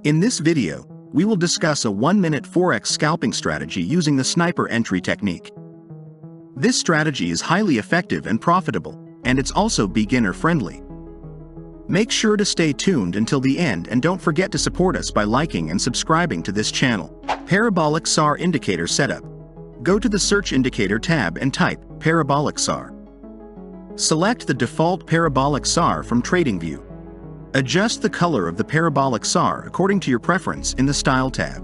In this video, we will discuss a 1-minute Forex scalping strategy using the sniper entry technique. This strategy is highly effective and profitable, and it's also beginner-friendly. Make sure to stay tuned until the end and don't forget to support us by liking and subscribing to this channel. Parabolic SAR Indicator Setup. Go to the Search Indicator tab and type Parabolic SAR. Select the default Parabolic SAR from TradingView. Adjust the color of the Parabolic SAR according to your preference in the Style tab.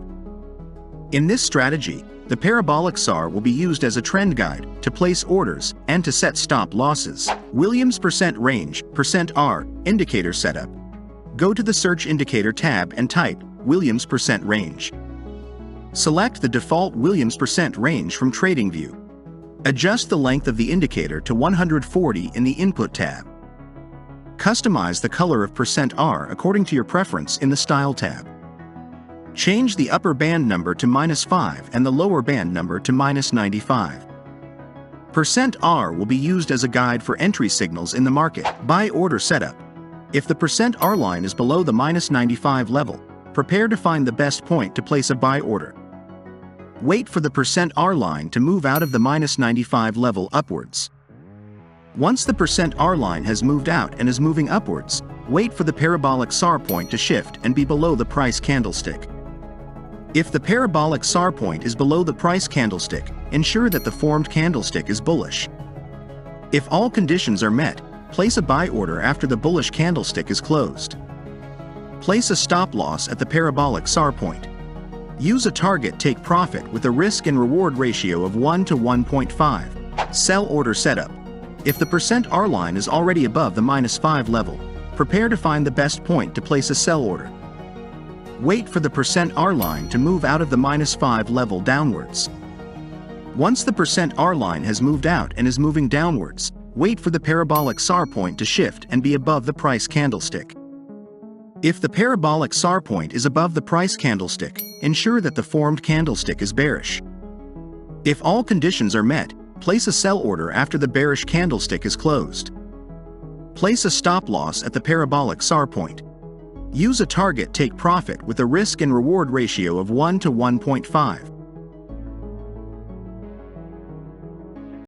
In this strategy, the Parabolic SAR will be used as a trend guide to place orders and to set stop losses. Williams % range, %R, indicator setup. Go to the Search Indicator tab and type Williams % range. Select the default Williams % range from TradingView. Adjust the length of the indicator to 140 in the Input tab. Customize the color of %R according to your preference in the Style tab. Change the upper band number to -5 and the lower band number to -95. %R will be used as a guide for entry signals in the market. Buy order setup. If the %R line is below the -95 level, prepare to find the best point to place a buy order. Wait for the %R line to move out of the -95 level upwards. Once the %R line has moved out and is moving upwards, wait for the Parabolic SAR point to shift and be below the price candlestick. If the Parabolic SAR point is below the price candlestick, ensure that the formed candlestick is bullish. If all conditions are met, place a buy order after the bullish candlestick is closed. Place a stop loss at the Parabolic SAR point. Use a target take profit with a risk and reward ratio of 1 to 1.5. Sell order setup. If the %R line is already above the -5 level, prepare to find the best point to place a sell order. Wait for the %R line to move out of the -5 level downwards. Once the %R line has moved out and is moving downwards, wait for the Parabolic SAR point to shift and be above the price candlestick. If the Parabolic SAR point is above the price candlestick, ensure that the formed candlestick is bearish. If all conditions are met, place a sell order after the bearish candlestick is closed. Place a stop loss at the Parabolic SAR point. Use a target take profit with a risk and reward ratio of 1 to 1.5.